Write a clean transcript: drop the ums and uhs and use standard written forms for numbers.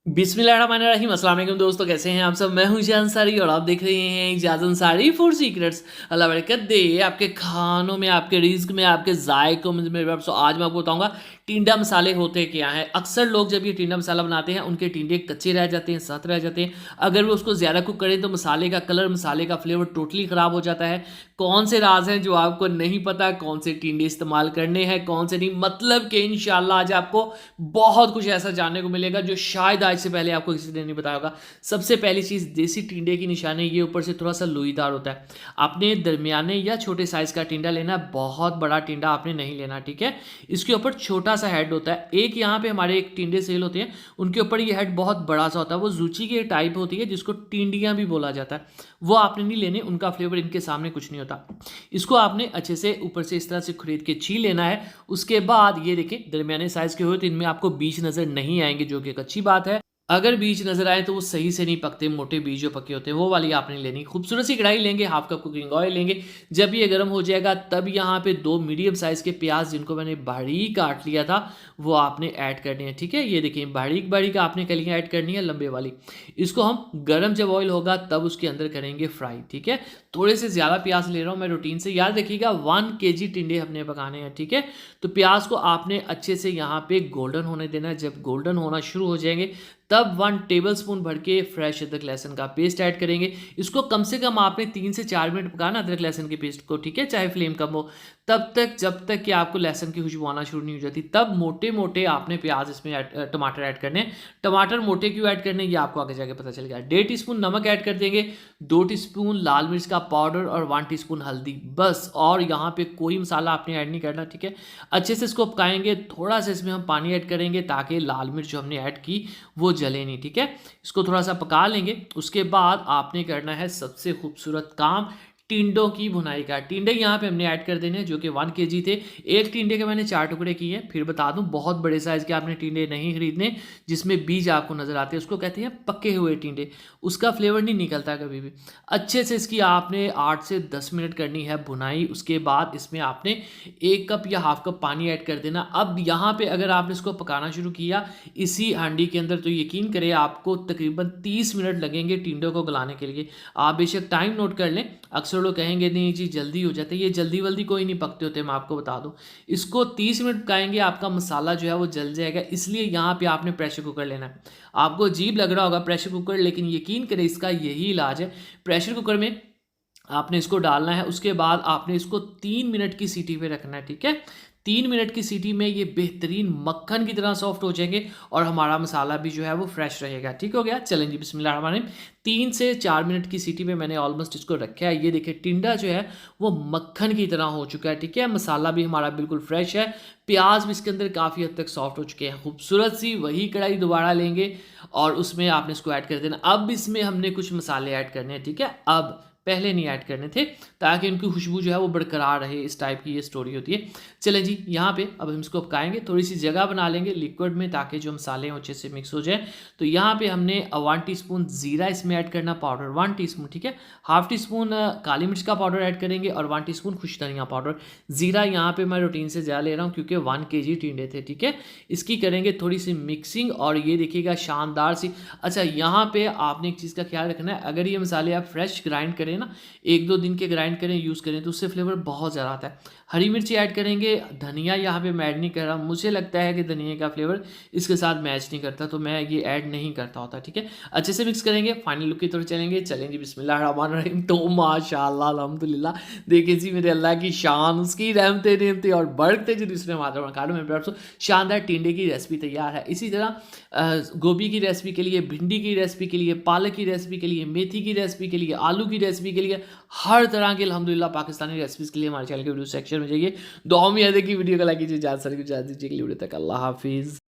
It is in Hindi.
बिस्मिल्लाहिर्रहमानिर्रहीम। अस्सलाम वालेकुम दोस्तों, कैसे हैं आप सब। मैं हूं शाह अंसारी और आप देख रहे हैं इजाज़ अंसारी फूड सीक्रेट्स। अल्लाह बरकत दे आपके खानों में, आपके रिज्क में, आपके जायकों में। मेरे बाप। आज मैं आपको बताऊंगा टिंडा मसाले होते क्या हैं। अक्सर लोग जब ये टिंडा मसाला बनाते हैं उनके टिंडे कच्चे रह जाते हैं, सख्त रह जाते हैं। अगर वो उसको ज़्यादा कुक करें तो मसाले का कलर, मसाले का फ्लेवर टोटली ख़राब हो जाता है। कौन से राज हैं जो आपको नहीं पता, कौन से टिंडे इस्तेमाल करने हैं, कौन से नहीं, मतलब कि इंशाल्लाह आज आपको बहुत कुछ ऐसा जानने को मिलेगा जो शायद आज से पहले आपको किसी ने नहीं बताया होगा। सबसे पहली चीज़, देसी टिंडे की निशानी ये ऊपर से थोड़ा सा लोईदार होता है। आपने दरमियाने या छोटे साइज़ का टिंडा लेना है, बहुत बड़ा टिंडा आपने नहीं लेना, ठीक है। इसके ऊपर छोटा सा हेड होता है। एक यहाँ पे हमारे एक टिंडे सेल होते हैं, उनके ऊपर ये हेड बहुत बड़ा सा होता है। वो जूची की टाइप होती है जिसको टिंडियाँ भी बोला जाता है। वो आपने नहीं लेने, उनका फ्लेवर इनके सामने कुछ नहीं होता। इसको आपने अच्छे से ऊपर से इस तरह से खरीद के छील लेना है। उसके बाद ये देखें, दरमियाने साइज़ के हो तो इनमें आपको बीज नज़र नहीं आएंगे, जो कि एक अच्छी बात है। अगर बीज नजर आए तो वो सही से नहीं पकते, मोटे बीज जो पके होते हैं वो वाली आपने लेनी। खूबसूरत सी कढ़ाई लेंगे, हाफ कप कुकिंग ऑयल लेंगे। जब ये गर्म हो जाएगा तब यहाँ पे 2 मीडियम साइज़ के प्याज, जिनको मैंने बारीक काट लिया था, वो आपने ऐड करने हैं, ठीक है। ये देखिए, बारीक बारीक आपने कलियाँ ऐड करनी है, लंबे वाली। इसको हम गर्म जब ऑयल होगा तब उसके अंदर करेंगे फ्राई, ठीक है। थोड़े से ज़्यादा प्याज ले रहा हूँ मैं रूटीन से, याद रखिएगा 1 kg टिंडे हमने पकाने हैं, ठीक है। तो प्याज को आपने अच्छे से यहाँ पे गोल्डन होने देना है। जब गोल्डन होना शुरू हो जाएंगे तब 1 टेबलस्पून भर के फ्रेश अदरक लहसुन का पेस्ट ऐड करेंगे। इसको कम से कम आपने 3 से 4 मिनट पकाना, अदरक लहसुन के पेस्ट को, ठीक है, चाहे फ्लेम कम हो। तब तक, जब तक कि आपको लहसुन की खुशबू आना शुरू नहीं हो जाती, तब मोटे मोटे आपने प्याज इसमें टमाटर ऐड करने हैं। टमाटर मोटे क्यों ऐड करने, ये आपको आगे जाके पता चलेगा। 1.5 टीस्पून नमक ऐड कर देंगे, 2 टीस्पून लाल मिर्च का पाउडर और 1 टीस्पून हल्दी, बस। और यहाँ पे कोई मसाला आपने ऐड नहीं करना, ठीक है। अच्छे से इसको पकाएंगे। थोड़ा सा इसमें हम पानी ऐड करेंगे ताकि लाल मिर्च जो हमने ऐड की वो जले नहीं, ठीक है। इसको थोड़ा सा पका लेंगे। उसके बाद आपने करना है सबसे खूबसूरत काम, टिंडों की भुनाई का। टिंडे यहाँ पे हमने ऐड कर देने हैं, जो कि 1 kg थे। एक टिंडे के मैंने 4 टुकड़े किए हैं। फिर बता दूं, बहुत बड़े साइज़ के आपने टिंडे नहीं खरीदने जिसमें बीज आपको नजर आते हैं, उसको कहते हैं पके हुए टिंडे। उसका फ्लेवर नहीं निकलता कभी भी। अच्छे से इसकी आपने 8 से 10 मिनट करनी है भुनाई। उसके बाद इसमें आपने 1 कप या हाफ कप पानी ऐड कर देना। अब यहाँ पे अगर आपने इसको पकाना शुरू किया इसी हांडी के अंदर, तो यकीन करें आपको तकरीबन 30 मिनट लगेंगे टिंडों को गलाने के लिए। आप बेशक टाइम नोट कर लें। अक्सर लोग कहेंगे नहीं जी जल्दी हो जाता है, ये जल्दी वल्दी कोई नहीं पकते होते, मैं आपको बता दूं। इसको 30 मिनट पकाएंगे, आपका मसाला जो है वो जल जाएगा। इसलिए यहाँ पे आपने प्रेशर कुकर लेना है। आपको अजीब लग रहा होगा प्रेशर कुकर, लेकिन यकीन करें इसका यही इलाज है। प्रेशर कुकर में आपने इसको डालना है। उसके बाद आपने इसको 3 मिनट की सीटी पे रखना है, ठीक है। 3 मिनट की सीटी में ये बेहतरीन मक्खन की तरह सॉफ्ट हो जाएंगे और हमारा मसाला भी जो है वो फ्रेश रहेगा। ठीक हो गया। चलें जी, बिस्मिल्लाहिर्रहमानिर्रहीम। 3 से 4 मिनट की सीटी में मैंने ऑलमोस्ट इसको रखा है। ये देखिए, टिंडा जो है वो मक्खन की तरह हो चुका है, ठीक है। मसाला भी हमारा बिल्कुल फ्रेश है, प्याज भी इसके अंदर काफ़ी हद तक सॉफ्ट हो चुके हैं। खूबसूरत सी वही कढ़ाई दोबारा लेंगे और उसमें आपने इसको ऐड कर देना। अब इसमें हमने कुछ मसाले ऐड करने हैं, ठीक है। अब पहले नहीं ऐड करने थे ताकि उनकी खुशबू जो है वो बरकरार रहे। इस टाइप की ये स्टोरी होती है। चलें जी, यहाँ पे अब हम इसको पकाएंगे। थोड़ी सी जगह बना लेंगे लिक्विड में ताकि जो मसाले हैं अच्छे से मिक्स हो जाए। तो यहाँ पे हमने 1 टीस्पून ज़ीरा इसमें ऐड करना, पाउडर 1 टीस्पून, ठीक है। हाफ टीस्पून काली मिर्च का पाउडर ऐड करेंगे और 1 टीस्पून खुश धनिया पाउडर। ज़ीरा यहाँ पे मैं रूटीन से ज़्यादा ले रहा हूँ क्योंकि 1 kg टिंडे थे, ठीक है। इसकी करेंगे थोड़ी सी मिक्सिंग और ये देखिएगा शानदार सी। अच्छा, यहाँ पे आपने एक चीज़ का ख्याल रखना है, अगर ये मसाले आप फ्रेश ग्राइंड करें ना, 1-2 दिन के ग्राइंड करें, यूज़ करें, तो उससे फ्लेवर बहुत ज़्यादा आता है। हरी मिर्ची ऐड करेंगे। धनिया यहाँ पे मैं ऐड नहीं कर रहा, मुझे लगता है कि धनिया का फ्लेवर इसके साथ मैच नहीं करता, तो मैं ये ऐड नहीं करता होता, ठीक है। अच्छे से मिक्स करेंगे, फाइनल लुक की तरफ चलेंगे। चलेंगे बिस्मिल्लाहिर्रहमानिर्रहीम। तो माशाअल्लाह, अल्हम्दुलिल्लाह, देखिए जी मेरे अल्लाह की शान, उसकी रहमतें नेमतें और बरकतें जो दूसरे माता मकानों में परसों शानदार टिंडे की रेसिपी तैयार है। इसी तरह गोभी की रेसिपी के लिए, भिंडी की रेसिपी के लिए, पालक की रेसिपी के लिए, मेथी की रेसिपी के लिए, आलू की रेसिपी के लिए, हर तरह के अल्हम्दुलिल्लाह पाकिस्तानी रेसिपीज़ के लिए हमारे चैनल के वीडियो सेक्शन में जाइए। दुआ में याद है कि वीडियो को लाइक कीजिए, ज़्यादा से ज़्यादा दीजिए। वीडियो तक अल्लाह हाफिज़।